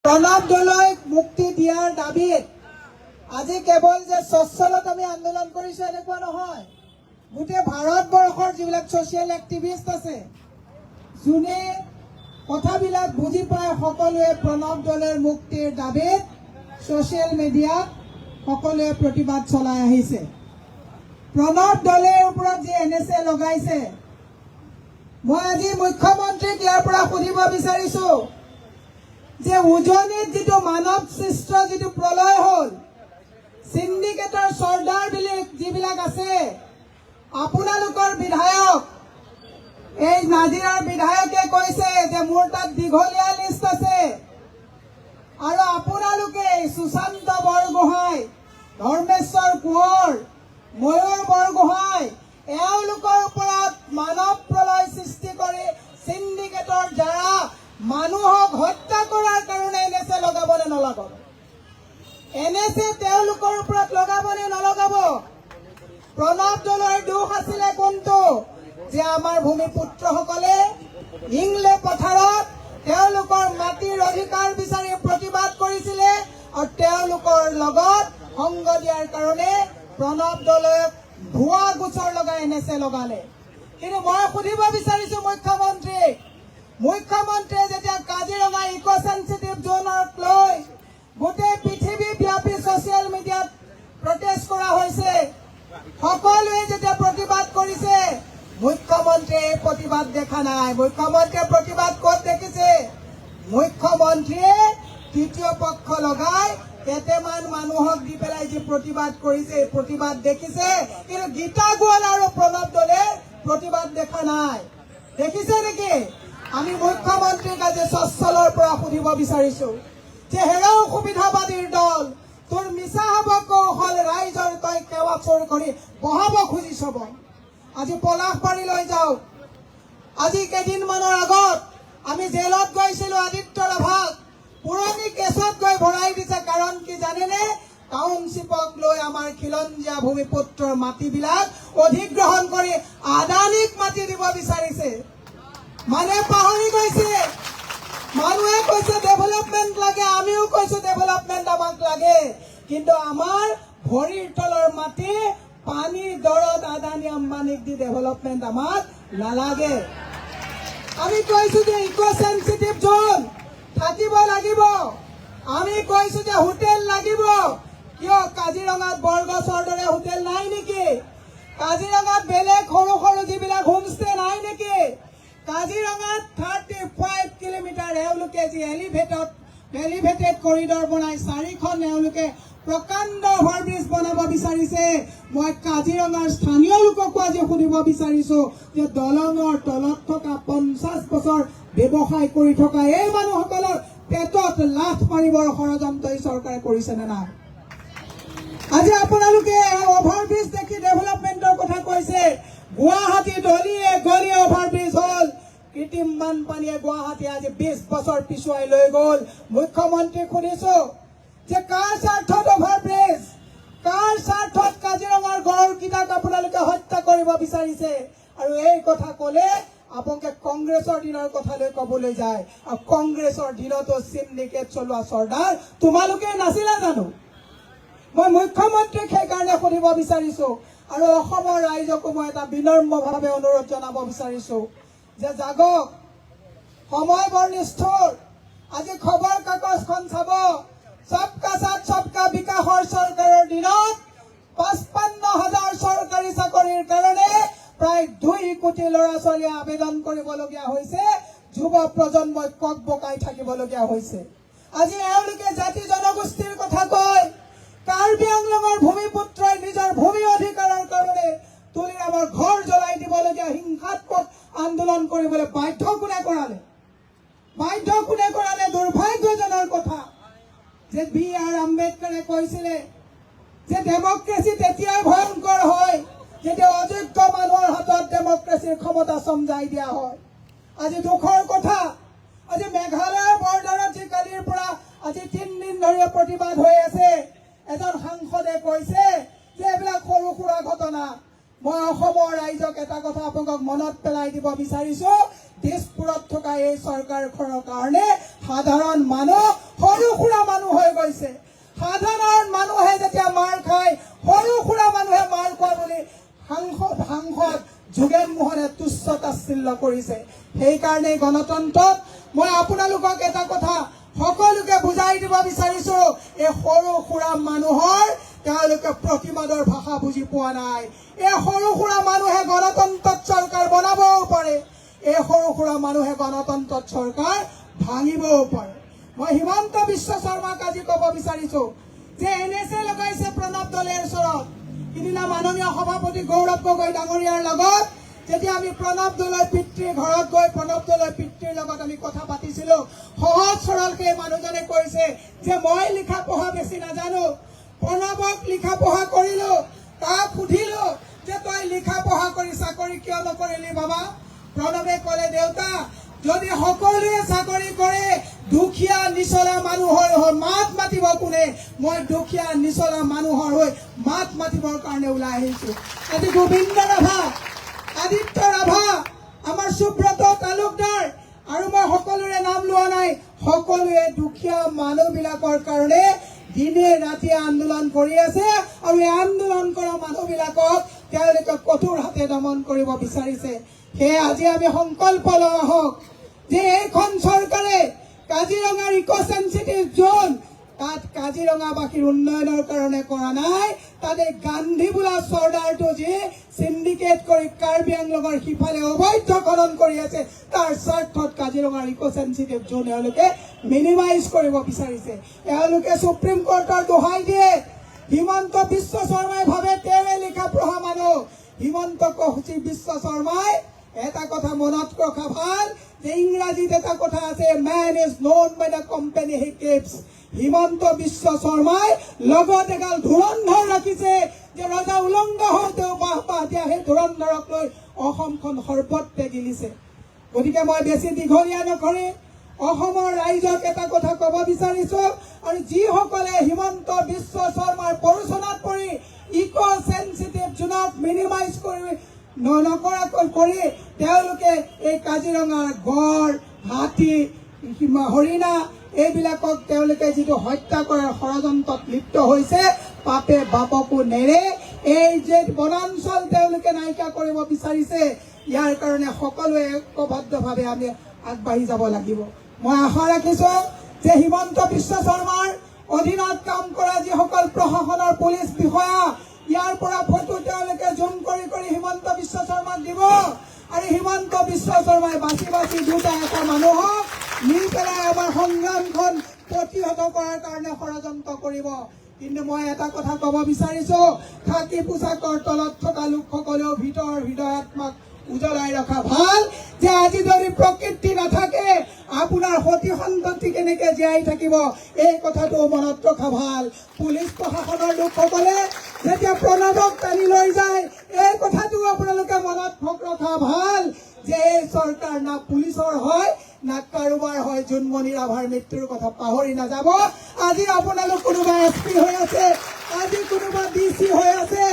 প্ৰণৱ দলৈক মুক্তি দিয়াৰ দাবীত আজি কেৱল যে স্বচ্ছলত আমি আন্দোলন কৰিছো এনেকুৱা নহয়। গোটেই ভাৰতবৰ্ষৰ যিবিলাক ছ'চিয়েল এক্টিভিষ্ট আছে, যোনে কথাবিলাক বুজি পায়, সকলোৱে প্ৰণৱ দলৈৰ মুক্তিৰ দাবীত ছ'চিয়েল মিডিয়াত সকলোৱে প্ৰতিবাদ চলাই আহিছে। প্ৰণৱ দলৈৰ ওপৰত যি NSA লগাইছে, মই আজি মুখ্যমন্ত্ৰীক ইয়াৰ পৰা সুধিব বিচাৰিছো যে উজনিত যিটো মানৱ সৃষ্ট যিটো প্ৰলয় হ'ল, সিন্ডিকেটৰ চৰ্দাৰ যিবিলাক আছে, আপোনালোকৰ বিধায়ক এই নাজিৰাৰ বিধায়কে কৈছে যে মোৰ তাত দীঘলীয়া লিষ্ট আছে, আৰু আপোনালোকে সুশান্ত বৰগোহাঁই, ধৰ্মেশ্বৰ কোঁৱৰ, ময়ূৰ বৰগোহাঁই এওঁলোকৰ ওপৰত মানৱ প্ৰলয় সৃষ্টি কৰি সিন্ডিকেটৰ দ্বাৰা মানুহক হত্যা কৰাৰ কাৰণে NSA লগাবনে নলগাব? NSA তেওঁলোকৰ ওপৰত লগাবনে নলগাব? প্ৰণৱ দলৈৰ দোষ আছিলে কোনটো? যে আমাৰ ভূমিপুত্ৰসকলে ইংলে পথাৰত তেওঁলোকৰ মাটিৰ অধিকাৰ বিচাৰি প্ৰতিবাদ কৰিছিলে, আৰু তেওঁলোকৰ লগত সংগ দিয়াৰ কাৰণে প্ৰণৱ দলৈক ভুৱা গোচৰ লগাই NSA লগালে। কিন্তু মই সুধিব বিচাৰিছো মুখ্যমন্ত্ৰীয়ে যেতিয়া কাজিৰঙা ইক' চেন্সিটিভ জোনক লৈ গোটেই পৃথিৱীব্যাপী ছ'চিয়েল মিডিয়াত প্ৰটেষ্ট কৰা হৈছে, সকলোৱে যেতিয়া প্ৰতিবাদ কৰিছে, মুখ্যমন্ত্ৰীয়ে প্ৰতিবাদ দেখা নাই। মুখ্যমন্ত্ৰীয়ে প্ৰতিবাদ ক'ত দেখিছে? মুখ্যমন্ত্ৰীয়ে তৃতীয় পক্ষ লগাই কেইটামান মানুহক দি পেলাই যি প্ৰতিবাদ কৰিছে, প্ৰতিবাদ দেখিছে, কিন্তু গীতা গোৱালা আৰু প্ৰণৱ দলে প্ৰতিবাদ দেখা নাই। দেখিছে নেকি? আমি মুখ্যমন্ত্ৰীক আজি স্বচ্ছলৰ পৰা সুধিব বিচাৰিছো যে হেৰাও সুবিধাবাদীৰ দল, তোৰ মিছা হব কৌশল, ৰাইজৰ তই কেৱা চোৰ কৰি বহাব খুজিছ। আজি পলাশবাৰীলৈ যাওক। আজি কেইদিনমানৰ আগত আমি জেলত গৈছিলো, আদিত্য ৰাভাক পুৰণি কেছত গৈ ভৰাই দিছে। কাৰণ কি জানেনে? টাউনশ্বিপক লৈ আমাৰ খিলঞ্জীয়া ভূমিপুত্ৰৰ মাটিবিলাক অধিগ্ৰহণ কৰি আদানীক মাটি দিব বিচাৰিছে। মানে পাহৰি গৈছে। মানুহে কৈছে ডেভেলপমেণ্ট লাগে, আমিও কৈছো ডেভেলপমেণ্ট আমাক লাগে, কিন্তু আমাৰ ভৰিৰ তলৰ মাটি পানীৰ দৰত আদানী আম্বানীক দি ডেভেলপমেণ্ট আমাক নালাগে। আমি কৈছো যে ইক' চেন্সিটিভ জোন থাকিব লাগিব। আমি কৈছো যে হোটেল লাগিব। কিয় কাজিৰঙাত বৰগছৰ দৰে হোটেল নাই নেকি? কাজিৰঙাত বেলেগ সৰু সৰু যিবিলাক হোমষ্টে নাই নেকি? কাজিৰঙাত 35 কিলোমিটাৰ এওঁলোকে যি এলিভেটেড কৰিডৰ বনাই 4খন এওঁলোকে প্ৰকাণ্ড অভাৰব্ৰিজ বনাব বিচাৰিছে। মই কাজিৰঙাৰ স্থানীয় লোককো আজি সুধিব বিচাৰিছো যে দলঙৰ তলত থকা 50 বছৰ ব্যৱসায় কৰি থকা এই মানুহসকলৰ পেটত লাথ মাৰিবৰ ষড়যন্ত্ৰ এই চৰকাৰে কৰিছে নে নাই? আজি আপোনালোকে অভাৰব্ৰিজ দেখি ডেভেলপমেণ্টৰ কথা কৈছে। গুৱাহাটী গলিয়ে গলিয়ে অভাৰব্ৰিজ হ'ল। কৃত্ৰিম বানপানীয়ে গুৱাহাটী আজি 20 বছৰ পিছুৱাই লৈ গ'ল। মুখ্যমন্ত্ৰীক সুধিছো যে কাৰ স্বাৰ্থত অভাৰব্ৰিজ, কাৰ স্বাৰ্থত কাজিৰঙাৰ গড়কেইটাক আপোনালোকে হত্যা কৰিব বিচাৰিছে? আৰু এই কথা ক'লে আপোনালোকে কংগ্ৰেছৰ দিনৰ কথালৈ ক'বলৈ যায়, আৰু কংগ্ৰেছৰ দিনতো সিন্ডিকেট চলোৱা চৰ্দাৰ তোমালোকে নাছিলা জানো? মই মুখ্যমন্ত্ৰীক সেইকাৰণে সুধিব বিচাৰিছো, আৰু অসমৰ ৰাইজকো মই এটা বিনম্ৰভাৱে অনুৰোধ জনাব বিচাৰিছো যে জাগক, সময় বৰ নিষ্ঠুৰ। আজি খবৰ কাগজখন চাব, সবকা সাথ সবকা বিকাশৰ চৰকাৰৰ দিনত 55,000 চৰকাৰী চাকৰিৰ কাৰণে প্ৰায় 2 কোটি ল'ৰা ছোৱালীয়ে আবেদন কৰিবলগীয়া হৈছে। যুৱ প্ৰজন্মই কক বকাই থাকিবলগীয়া হৈছে। আজি এওঁলোকে জাতি জনগোষ্ঠীৰ কথা কয়। কাৰ্বি আংলঙৰ ভূমিপুত্ৰই নিজৰ ভূমি অধিকাৰৰ কাৰণে তুলিৰামৰ ঘৰ জ্বলাই দিবলগীয়া হিংসাত্মক আন্দোলন কৰিবলৈ বাধ্য কোনে কৰালে? দুৰ্ভাগ্যজনক কথা যে B.R. আম্বেদকাৰে কৈছিলে যে ডেমক্ৰেচি তেতিয়াই ভয়ংকৰ হয় যেতিয়া অযোগ্য মানুহৰ হাতত ডেমক্ৰেচিৰ ক্ষমতা চমজাই দিয়া হয়। আজি দুখৰ কথা, আজি মেঘালয়ৰ বৰ্ডাৰত যি কালিৰ পৰা আজি 3 দিন ধৰি প্ৰতিবাদ হৈ আছে, এজন সাংসদে কৈছে যে এইবিলাক সৰু সুৰা ঘটনা। মই অসমৰ ৰাইজক এটা কথা আপোনালোকক মনত পেলাই দিব বিচাৰিছো, দিছপুৰত থকা এই চৰকাৰখনৰ কাৰণে সাধাৰণ মানুহ সৰু পৰিচালনা কৰিছে। সেইকাৰণে গণতন্ত্ৰত মই আপোনালোকক এটা কথা সকলোকে বুজাই দিব বিচাৰিছো, এই সৰু সুৰা মানুহৰ তেওঁলোকে প্ৰতিবাদৰ ভাষা বুজি পোৱা নাই। এই সৰু সুৰা মানুহে গণতন্ত্ৰত চৰকাৰ বনাবও পাৰে, এই সৰু সুৰা মানুহে গণতন্ত্ৰত চৰকাৰ ভাঙিবও পাৰে। মই হিমন্ত বিশ্ব শৰ্মাক আজি ক'ব বিচাৰিছো যে NSA লগাইছে প্ৰণৱ দলেৰ ওচৰত। সিদিনা মাননীয় সভাপতি গৌৰৱ গগৈ ডাঙৰীয়াৰ লগত যেতিয়া আমি প্ৰণৱ দলৈ পিতৃৰ ঘৰত গৈ প্ৰণৱ দলৈ পিতৃৰ লগত আমি কথা পাতিছিলো, সহজ সৰলকে মানুহজনে কৈছে যে মই লিখা পঢ়া বেছি নাজানো। প্ৰণৱক লিখা পঢ়া কৰিলো, তাক সুধিলো যে তই লিখা পঢ়া কৰি চাকৰি কিয় নকৰিলি বাবা? প্ৰণৱে ক'লে, দেউতা যদি সকলোৱে চাকৰি কৰে দুখীয়া নিচলা মানুহৰ হৈ মাত মাতিব কোনে? মই দুখীয়া নিচলা মানুহৰ হৈ মাত মাতিবৰ কাৰণে ওলাই আহিছো। আজি গোবিন্দ ৰাভা, আদিত্য ৰাভা, আমাৰ সুব্ৰত তালুকদাৰ আৰু মই সকলোৰে নাম লোৱা নাই, সকলোৱে দুখীয়া মানুহবিলাকৰ কাৰণে দিনে ৰাতিয়ে আন্দোলন কৰি আছে আৰু এই আন্দোলন কৰা মানুহবিলাকক তেওঁলোকে কঠোৰ হাতে দমন কৰিব বিচাৰিছে। সেয়ে আজি আমি সংকল্প লওঁ আহক যে এইখন চৰকাৰে কাজিৰঙাৰ ইক' চেনচিটিভ জোন তাত কাজিৰঙাবাসীৰ উন্নয়নৰ কাৰণে কৰা নাই, তাতে গান্ধী বোলা চৰ্দাৰটো যি চিণ্ডিকেট কৰি কাৰ্বি আংলঙৰ সিফালে অবৈধ খনন কৰি আছে, তাৰ স্বাৰ্থত কাজিৰঙাৰ ইক' চেনচিটিভ জোন এওঁলোকে মিনিমাইজ কৰিব বিচাৰিছে। এওঁলোকে সুপ্ৰিম কোৰ্টৰ দোহাই দিয়ে। হিমন্ত বিশ্ব শৰ্মাই ভাবে তেওঁৱে লিখা পঢ়া মানুহ। হিমন্ত বিশ্ব শৰ্মাই এটা কথা মনত ৰখা ভাল যে ইংৰাজীত এটা কথা আছে, man is known by the company he keeps. Himanta Biswa শৰ্মাই লগত এগাল ধুৰন্ধৰ ৰাখিছে যে ৰজা উলংগ হওঁতেও বাহ দিয়া সেই ধুৰন্ধৰক লৈ অসমখন সৰ্বত্ৰে গিলিছে। গতিকে মই বেছি দীঘলীয়া নকৰি অসমৰ ৰাইজক এটা কথা ক'ব বিচাৰিছো, আৰু যিসকলে হিমন্ত বিশ্ব শৰ্মাৰ প্ৰৰোচনাত পৰি ইক' চেনচিটিভ জোনক মিনিমাইজ নকৰাকৈ কৰি তেওঁলোকে এই কাজিৰঙাৰ গড়, হাতী, হৰিণা এইবিলাকক তেওঁলোকে যিটো হত্যা কৰাৰ ষড়যন্ত্ৰত লিপ্ত হৈছে, পাপে বাপকো নেৰে। এই যে বনাঞ্চল তেওঁলোকে নাইকিয়া কৰিব বিচাৰিছে, ইয়াৰ কাৰণে সকলোৱে ঐক্যবদ্ধভাৱে আমি আগবাঢ়ি যাব লাগিব। মই আশা ৰাখিছো যে হিমন্ত বিশ্ব শৰ্মাৰ অধীনত কাম কৰা যিসকল প্ৰশাসনৰ পুলিচ বিষয়া, ইয়াৰ পৰা ফটো তেওঁলোকে জুম কৰি কৰি হিমন্ত বিশ্ব শৰ্মাক দিব আৰু হিমন্ত বিশ্ব শৰ্মাই বাছি বাছি দুটা এটা মানুহক নি পেলাই আমাৰ সংগ্ৰামখন প্ৰতিহত কৰাৰ কাৰণে ষড়যন্ত্ৰ কৰিব। কিন্তু মই এটা কথা ক'ব বিচাৰিছো, খাকী পোছাকৰ তলত থকা লোকসকলেও ভিতৰৰ হৃদয়াত্মাক উজ্বলাই ৰখা ভাল যে আজি যদি প্ৰকৃতি নাথাকে আপোনাৰ সতি সন্ততি কেনেকে জীয়াই থাকিব, এই কথাটো মনত ৰখা ভাল। পুলিচ প্ৰশাসনৰ লোকসকলে যেতিয়া প্ৰণৱক টানি লৈ যায়, এই কথাটো আপোনালোকে মনত ৰখা ভাল যে এই চৰকাৰ না পুলিচৰ হয় না কাৰোবাৰ হয়। জোনমণি ৰাভাৰ মৃত্যুৰ কথা পাহৰি নাযাব। আজি আপোনালোক কোনোবা SP হৈ আছে, আজি কোনোবা DC হৈ আছে,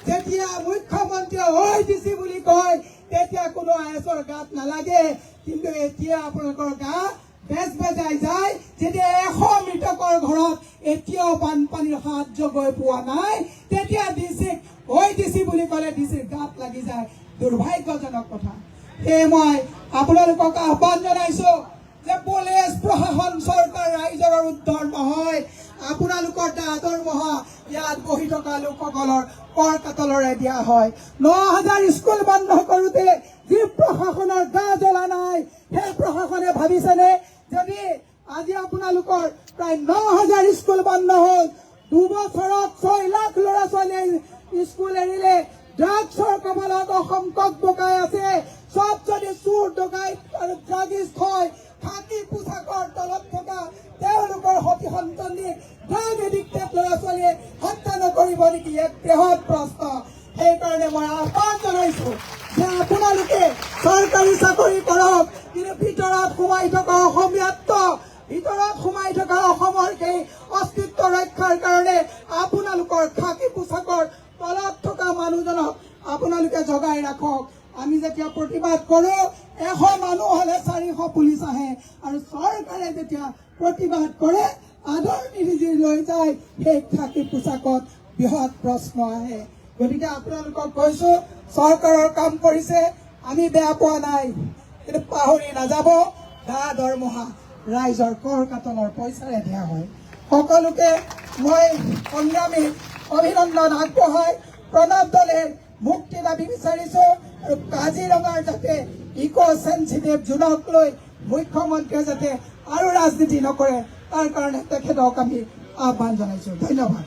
যেতিয়া মুখ্যমন্ত্ৰীয়ে ঐ DC বুলি কয় তেতিয়া কোনো IS-ৰ গাত নালাগে। কিন্তু এতিয়া আপোনালোকৰ গা বেজ বেজাই যায় যেতিয়া 100 মৃতকৰ ঘৰত এতিয়াও বানপানীৰ সাহায্য গৈ পোৱা নাই, তেতিয়া ডিচিক ঐ DC বুলি ক'লে ডিচিৰ গাত লাগি যায়। দুৰ্ভাগ্যজনক কথা। সেয়ে মই আপোনালোকক আহ্বান জনাইছো যে পুলিচ প্ৰশাসন চৰকাৰ ৰাইজৰ উদ্ধাৰ নহয়, আপোনালোকৰ দৰমহা ইয়াত বহি থকা লোকসকলৰ কৰ কাতলৰে দিয়া হয়। 9000 স্কুল বন্ধ কৰোতে যি প্ৰশাসনৰ গা জ্বলা নাই, সেই প্ৰশাসনে ভাবিছেনে যদি আজি আপোনালোকৰ প্ৰায় 9000 স্কুল বন্ধ হ'ল, 2 বছৰত 6 লাখ ল'ৰা ছোৱালীয়ে স্কুল এৰিলে, ড্ৰাগছৰ কবলত অসম ককবকাই আছে, সব যদি চোৰ ডকাইত আৰু ড্ৰাগিষ্ট হয়, খাকী পোছাকৰ তলত থকা তেওঁলোকৰ সতি সন্ততি ড্ৰাগ এডিক্টেড ল'ৰা ছোৱালীয়ে হত্যা নকৰিব নেকি? এক বৃহৎ প্ৰশ্ন। সেইকাৰণে মই আহ্বান জনাইছো যে আপোনালোকে চৰকাৰী চাকৰি কৰক, কিন্তু ভিতৰত সোমাই থকা অসমীয়াত্ব, ভিতৰত সোমাই থকা অসমৰ সেই অস্তিত্ব ৰক্ষাৰ কাৰণে আপোনালোকৰ খাকী পোছাকৰ তলত থকা মানুহজনক আপোনালোকে জগাই ৰাখক। আমি যেতিয়া প্ৰতিবাদ কৰো 100 মানুহ হলে 400 পুলিচ আহে, আৰু চৰকাৰে যেতিয়া প্ৰতিবাদ কৰে আদৰ নিদি লৈ যায় সেই খাকী পোছাকত বৃহৎ প্ৰশ্ন আহে। গতিকে আপোনালোকক কৈছো চৰকাৰৰ কাম কৰিছে, আমি বেয়া পোৱা নাই, কিন্তু পাহৰি নাযাব গা দৰমহা ৰাইজৰ কৰ কাটনৰ পইচাৰে দিয়া হয়। সকলোকে মই সংগ্ৰামী অভিনন্দন আগবঢ়াই প্ৰণৱ দলেৰ মুক্তি দাবী বিচাৰিছো আৰু কাজিৰঙাৰ যাতে ইক' চেঞ্চিটিভ জোনক লৈ মুখ্যমন্ত্ৰীয়ে যাতে আৰু ৰাজনীতি নকৰে তাৰ কাৰণে তেখেতক আমি আহ্বান জনাইছো। ধন্যবাদ।